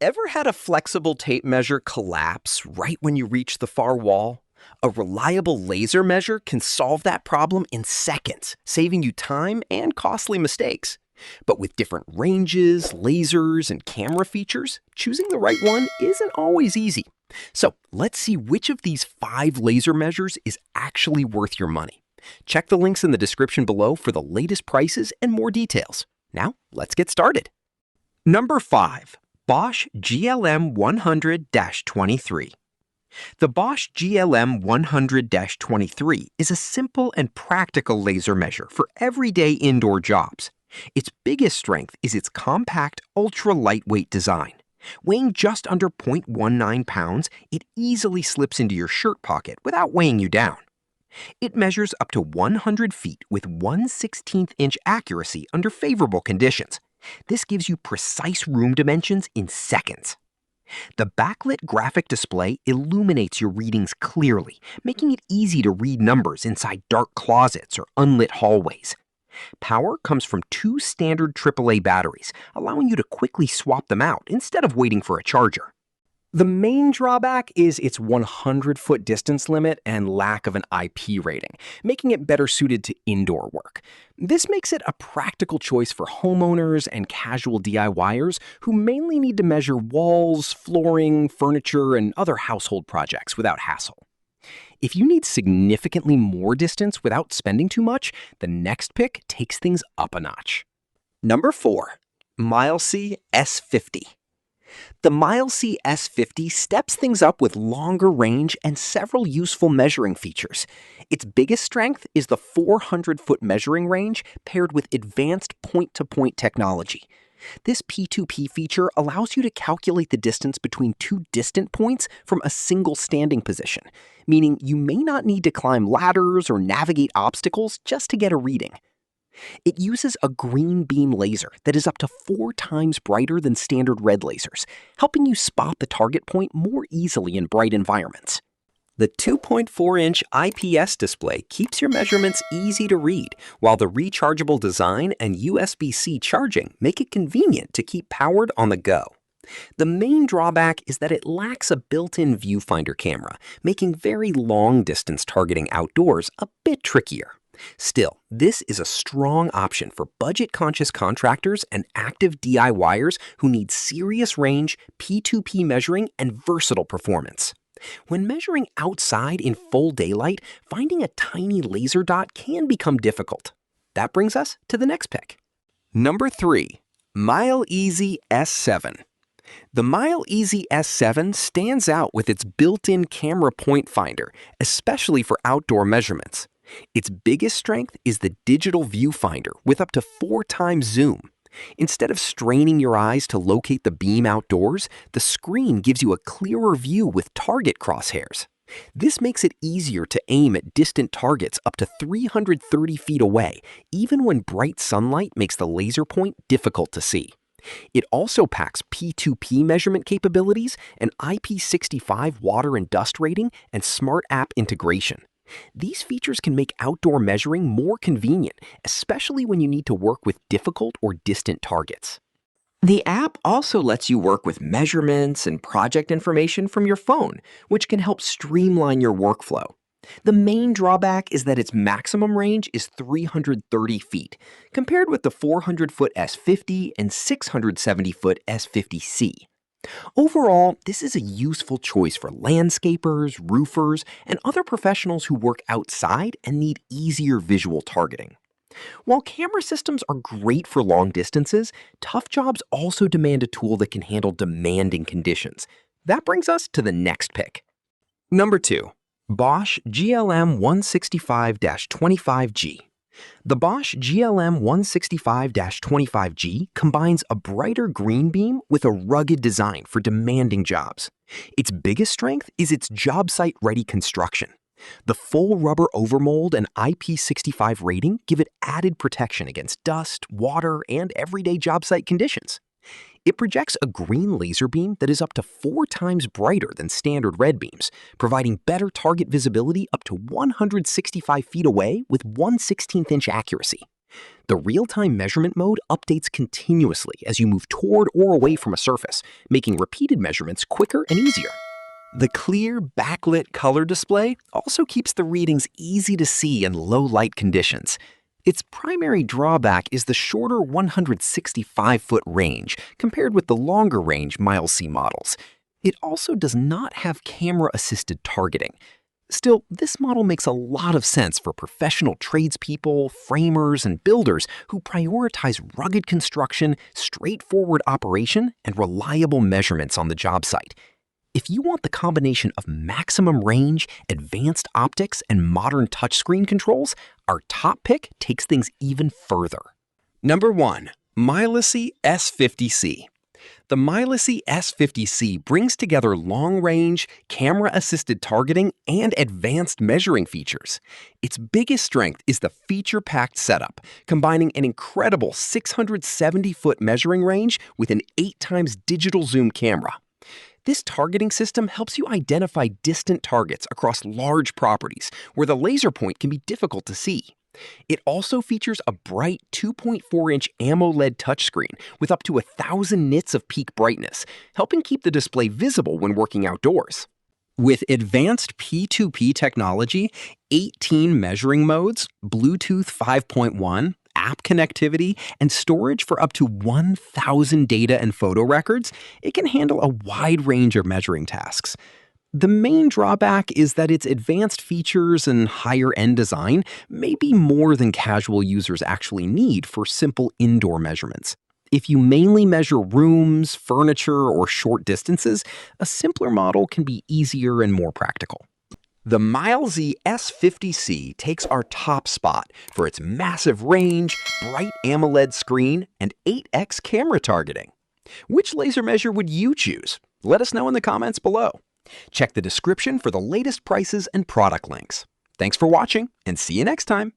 Ever had a flexible tape measure collapse right when you reach the far wall? A reliable laser measure can solve that problem in seconds, saving you time and costly mistakes. But with different ranges, lasers, and camera features, choosing the right one isn't always easy. So let's see which of these 5 laser measures is actually worth your money. Check the links in the description below for the latest prices and more details. Now, let's get started. Number 5. Bosch GLM100-23. The Bosch GLM100-23 is a simple and practical laser measure for everyday indoor jobs. Its biggest strength is its compact, ultra-lightweight design. Weighing just under 0.19 pounds, it easily slips into your shirt pocket without weighing you down. It measures up to 100 feet with 1/16 inch accuracy under favorable conditions. This gives you precise room dimensions in seconds. The backlit graphic display illuminates your readings clearly, making it easy to read numbers inside dark closets or unlit hallways. Power comes from 2 standard AAA batteries, allowing you to quickly swap them out instead of waiting for a charger. The main drawback is its 100-foot distance limit and lack of an IP rating, making it better suited to indoor work. This makes it a practical choice for homeowners and casual DIYers who mainly need to measure walls, flooring, furniture, and other household projects without hassle. If you need significantly more distance without spending too much, the next pick takes things up a notch. Number 4. MILESEEY S50. The MILESEEY S50 steps things up with longer range and several useful measuring features. Its biggest strength is the 400-foot measuring range paired with advanced point-to-point technology. This P2P feature allows you to calculate the distance between 2 distant points from a single standing position, meaning you may not need to climb ladders or navigate obstacles just to get a reading. It uses a green beam laser that is up to 4 times brighter than standard red lasers, helping you spot the target point more easily in bright environments. The 2.4-inch IPS display keeps your measurements easy to read, while the rechargeable design and USB-C charging make it convenient to keep powered on the go. The main drawback is that it lacks a built-in viewfinder camera, making very long-distance targeting outdoors a bit trickier. Still, this is a strong option for budget-conscious contractors and active DIYers who need serious range, P2P measuring, and versatile performance. When measuring outside in full daylight, finding a tiny laser dot can become difficult. That brings us to the next pick. Number 3. MILESEEY S7. The MILESEEY S7 stands out with its built-in camera point finder, especially for outdoor measurements. Its biggest strength is the digital viewfinder with up to 4 times zoom. Instead of straining your eyes to locate the beam outdoors, the screen gives you a clearer view with target crosshairs. This makes it easier to aim at distant targets up to 330 feet away, even when bright sunlight makes the laser point difficult to see. It also packs P2P measurement capabilities, an IP65 water and dust rating, and smart app integration. These features can make outdoor measuring more convenient, especially when you need to work with difficult or distant targets. The app also lets you work with measurements and project information from your phone, which can help streamline your workflow. The main drawback is that its maximum range is 330 feet, compared with the 400-foot S50 and 670-foot S50C. Overall, this is a useful choice for landscapers, roofers, and other professionals who work outside and need easier visual targeting. While camera systems are great for long distances, tough jobs also demand a tool that can handle demanding conditions. That brings us to the next pick. Number 2. Bosch GLM165-25G. The Bosch GLM165-25G combines a brighter green beam with a rugged design for demanding jobs. Its biggest strength is its job site-ready construction. The full rubber overmold and IP65 rating give it added protection against dust, water, and everyday job site conditions. It projects a green laser beam that is up to 4 times brighter than standard red beams, providing better target visibility up to 165 feet away with 1/16 inch accuracy. The real-time measurement mode updates continuously as you move toward or away from a surface, making repeated measurements quicker and easier. The clear, backlit color display also keeps the readings easy to see in low light conditions. Its primary drawback is the shorter 165-foot range compared with the longer range MILESEEY models. It also does not have camera-assisted targeting. Still, this model makes a lot of sense for professional tradespeople, framers, and builders who prioritize rugged construction, straightforward operation, and reliable measurements on the job site. If you want the combination of maximum range, advanced optics, and modern touchscreen controls, our top pick takes things even further. Number 1. MILESEEY S50C. The MILESEEY S50C brings together long-range, camera-assisted targeting, and advanced measuring features. Its biggest strength is the feature-packed setup, combining an incredible 670-foot measuring range with an 8x digital zoom camera. This targeting system helps you identify distant targets across large properties where the laser point can be difficult to see. It also features a bright 2.4-inch AMOLED touchscreen with up to 1,000 nits of peak brightness, helping keep the display visible when working outdoors. With advanced P2P technology, 18 measuring modes, Bluetooth 5.1, app connectivity, and storage for up to 1,000 data and photo records, it can handle a wide range of measuring tasks. The main drawback is that its advanced features and higher-end design may be more than casual users actually need for simple indoor measurements. If you mainly measure rooms, furniture, or short distances, a simpler model can be easier and more practical. The MILESEEY S50C takes our top spot for its massive range, bright AMOLED screen, and 8x camera targeting. Which laser measure would you choose? Let us know in the comments below. Check the description for the latest prices and product links. Thanks for watching, and see you next time.